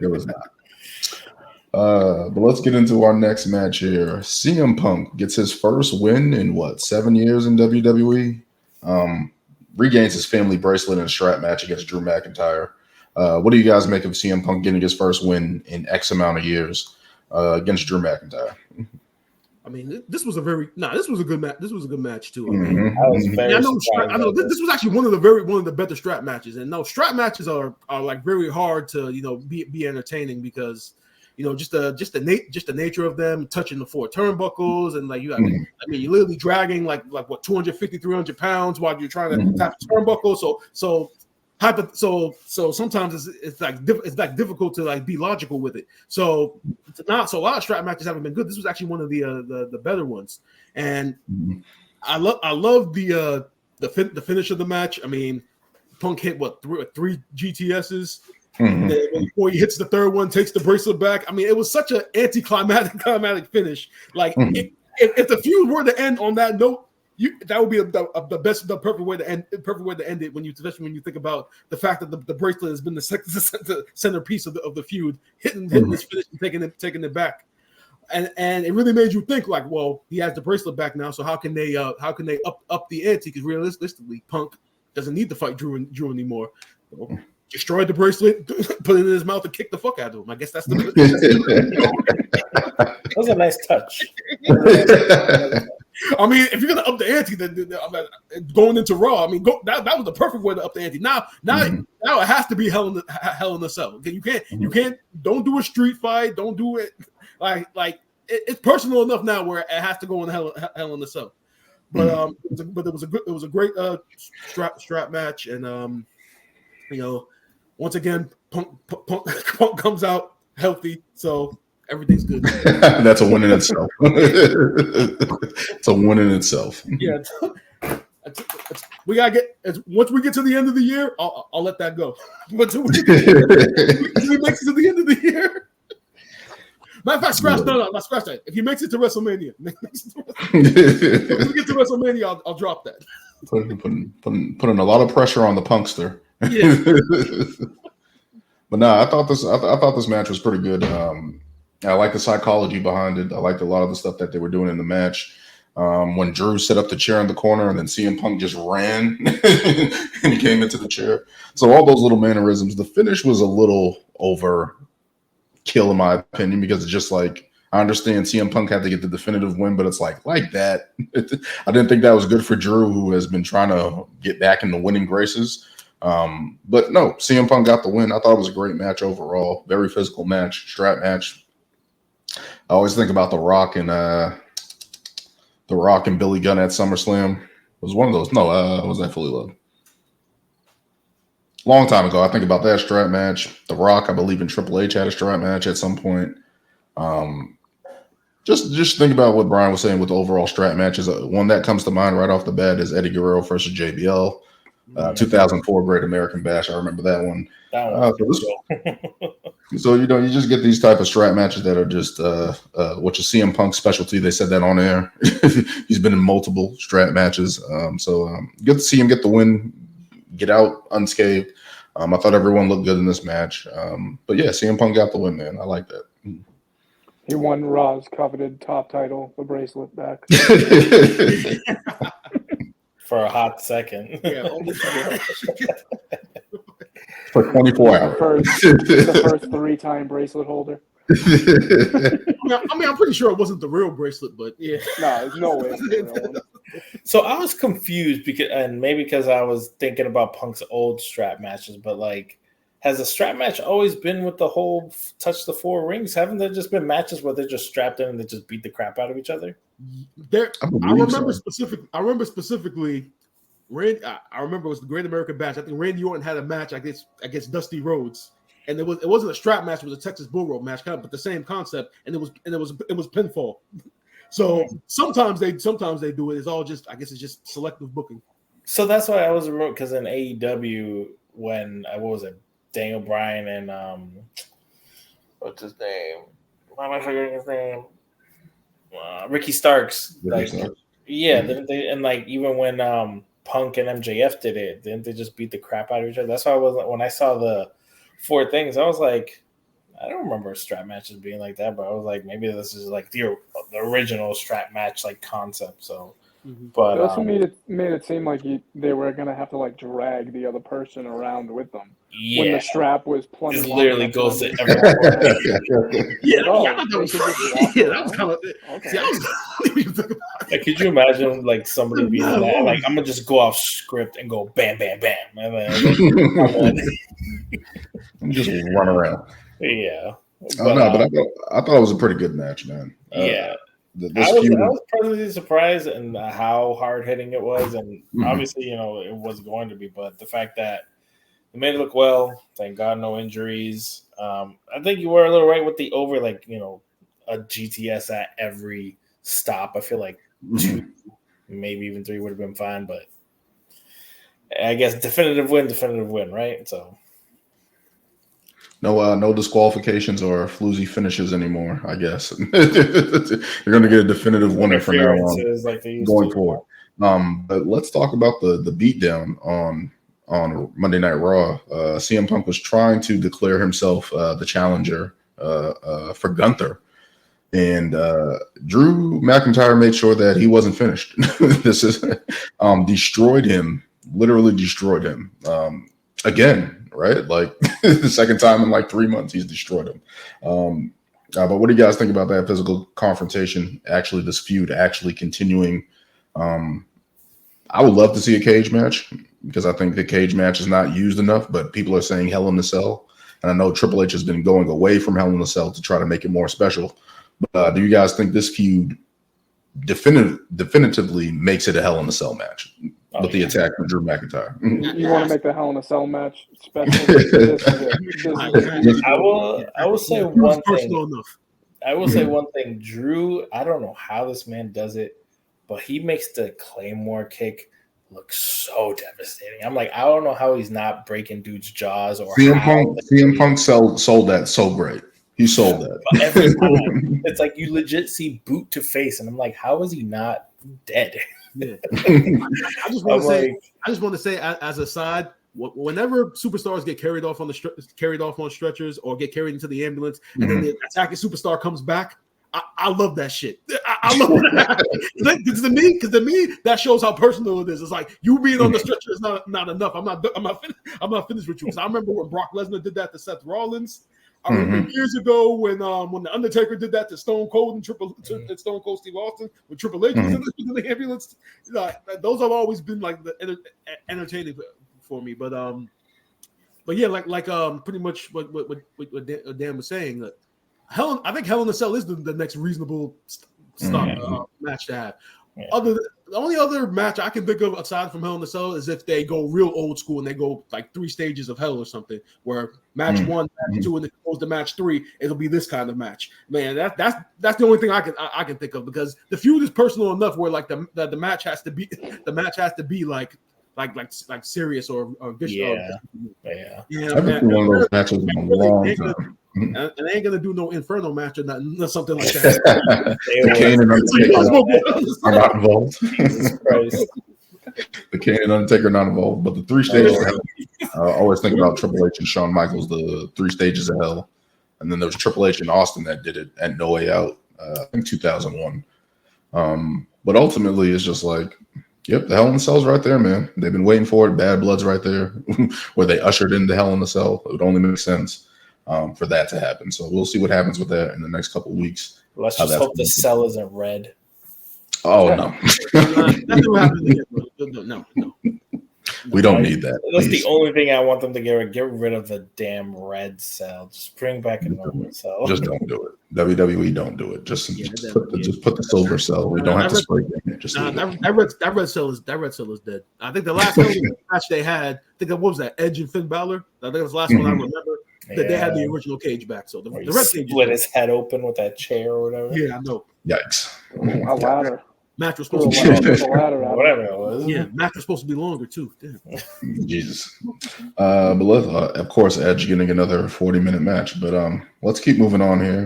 It was not. But let's get into our next match here. CM Punk gets his first win in 7 years in WWE. Regains his family bracelet in a strap match against Drew McIntyre. What do you guys make of CM Punk getting his first win in X amount of years against Drew McIntyre? I mean, this was a good match. This was a good match too. I mean, I know this was actually one of the better strap matches. And no, strap matches are like very hard to be entertaining because just the nature of them, touching the 4 turnbuckles and like you're literally dragging like what 250, 300 pounds while you're trying to tap the turnbuckle. So sometimes it's difficult to like be logical with it. So a lot of strap matches haven't been good. This was actually one of the better ones, and I love the finish of the match. I mean, Punk hit three GTSs. And then before he hits the third one, takes the bracelet back. I mean, it was such an anticlimactic finish. Like if the feud were to end on that note, that would be the perfect way to end it. Especially when you think about the fact that the bracelet has been the centerpiece of the feud, hitting this finish and taking it back, and it really made you think like, well, he has the bracelet back now, so how can they up the ante? Because realistically, Punk doesn't need to fight Drew anymore. Destroyed the bracelet, put it in his mouth, and kick the fuck out of him. I guess that's the. That was a nice touch. I mean, if you're gonna up the ante, then going into Raw, I mean, that was the perfect way to up the ante. Now it has to be Hell in a Cell. Okay, you can't. Don't do a street fight. Don't do it like it's personal enough now where it has to go in Hell in a Cell. But it was a great strap match, and once again, Punk comes out healthy, so everything's good. That's a win in itself. It's a win in itself. Yeah, we gotta get once we get to the end of the year, I'll let that go. But he makes it to the end of the year. Matter of fact, scratch that. If he makes it to WrestleMania, if we get to WrestleMania, I'll drop that. Putting a lot of pressure on the Punkster. Yeah. But no, I thought this match was pretty good. I like the psychology behind it. I liked a lot of the stuff that they were doing in the match. When Drew set up the chair in the corner and then CM Punk just ran and he came into the chair. So all those little mannerisms. The finish was a little overkill in my opinion because it's just like, I understand CM Punk had to get the definitive win, but it's like that. I didn't think that was good for Drew, who has been trying to get back into winning graces. But no, CM Punk got the win. I thought it was a great match overall. Very physical match, strap match. I always think about The Rock and Billy Gunn at SummerSlam. It was one of those. No, was that Fully Loaded? Long time ago. I think about that strap match. The Rock, I believe in Triple H had a strap match at some point. Just think about what Brian was saying with the overall strap matches. One that comes to mind right off the bat is Eddie Guerrero versus JBL. 2004 Great American Bash. I remember that one. So you just get these type of strap matches that are just which is CM Punk's specialty. They said that on air. He's been in multiple strap matches. Good to see him get the win, get out unscathed. I thought everyone looked good in this match. But yeah, CM Punk got the win, man. I like that. He won Raw's coveted top title, the bracelet back. For a hot second. Yeah, for 24 hours. The first 3-time bracelet holder. I mean, I'm pretty sure it wasn't the real bracelet, but yeah. No, there's no way. It's the real one. So I was confused because I was thinking about Punk's old strap matches, but like, has the strap match always been with the whole touch the 4 rings? Haven't there just been matches where they're just strapped in and they just beat the crap out of each other? I remember specifically. I remember it was the Great American Bash. I think Randy Orton had a match against Dusty Rhodes, and it wasn't a strap match. It was a Texas Bull Rope match, but the same concept. And it was pinfall. So sometimes they do it. It's all just, I guess it's just selective booking. So that's why I was wrote, because in AEW when what was it, Daniel Bryan and what's his name? Why am I forgetting his name? Ricky Starks. Yeah, and like even when Punk and MJF did it, didn't they just beat the crap out of each other? That's why when I saw the 4 things, I was like, I don't remember strap matches being like that, but I was like, maybe this is like the original strap match like concept. So, but They also made it seem like they were gonna have to like drag the other person around with them when the strap was plummeting. It literally goes to every Yeah, Oh, yeah, I thought that was, they could just walk yeah, that was around? kind of. Okay. See, I was. Like, could you imagine like somebody being that? Like, I'm gonna just go off script and go bam, bam, bam, and then just run around. Yeah. Oh no, but I thought it was a pretty good match, man. Yeah. This I feud, was pleasantly surprised in how hard hitting it was, and obviously, it was going to be, but the fact that they made it look well, thank God, no injuries. I think you were a little right with the over, like a GTS at every stop. I feel like 2, maybe even 3 would have been fine, but I guess definitive win, right? So. no disqualifications or floozy finishes anymore, I guess. You're going to get a definitive winner from now on like going forward. But let's talk about the beatdown on Monday Night Raw. CM Punk was trying to declare himself the challenger for Gunther. And Drew McIntyre made sure that he wasn't finished. This is destroyed him, literally destroyed him. Again, right? Like the second time in like 3 months, he's destroyed him. But what do you guys think about that physical confrontation? Actually, this feud actually continuing. I would love to see a cage match because I think the cage match is not used enough, but people are saying Hell in a Cell. And I know Triple H has been going away from Hell in a Cell to try to make it more special. But do you guys think this feud definitively makes it a Hell in a Cell match with the attack from Drew McIntyre? You want to make the Hell in a Cell match special? I will say one thing. I will say one thing. Drew, I don't know how this man does it, but he makes the Claymore kick look so devastating. I'm like, I don't know how he's not breaking dudes' jaws or CM Punk sold that so great. He sold that. But every time, it's like you legit see boot to face, and I'm like, how is he not dead? Yeah. I just want to say, as a side, whenever superstars get carried off on stretchers or get carried into the ambulance, and then the attacking superstar comes back, I love that shit. I love that. Because to me, that shows how personal it is. It's like you being on the stretcher is not enough. I'm not finished with you. Because I remember when Brock Lesnar did that to Seth Rollins. I remember years ago when the Undertaker did that to Stone Cold and Stone Cold Steve Austin when Triple H was in the ambulance. Those have always been like entertaining for me. But yeah, like pretty much what Dan was saying. I think Hell in a Cell is the next reasonable match to have. Yeah. The only other match I can think of aside from Hell in a Cell is if they go real old school and they go like 3 stages of hell or something, where match 1, match 2, and then goes to match 3, it'll be this kind of match. Man, that's the only thing I can think of, because the feud is personal enough where like the match has to be like serious or vicious. Yeah. I've been one of those matches in a long time. And they ain't gonna do no Inferno match or nothing, or something like that. The Kane and Undertaker are not involved. Jesus Christ. The Kane and Undertaker are not involved, but the 3 stages of hell. I always think about Triple H and Shawn Michaels, the 3 stages of hell, and then there was Triple H and Austin that did it at No Way Out, I think 2001. But ultimately, it's just like, yep, the Hell in a Cell's right there, man. They've been waiting for it. Bad Blood's right there, where they ushered in the Hell in a Cell. It would only make sense for that to happen. So we'll see what happens with that in the next couple of weeks. Let's just hope the cell isn't red. Oh, no. No. We don't need that. That's the only thing I want them to get rid of the damn red cell. Just bring back a normal cell. Just don't do it. WWE, don't do it. Just put the silver cell. We don't have to spray it. That red cell is dead. I think the last match they had, I think what was that? Edge and Finn Balor. I think that was the last one I remember. That they had the original cage back. So the red cage split his head open with that chair or whatever. Yeah, I know. Yikes. A ladder. Match was supposed to be whatever it was. Yeah, match was supposed to be longer too. Damn. Jesus. But of course, Edge getting another 40-minute match. But let's keep moving on here.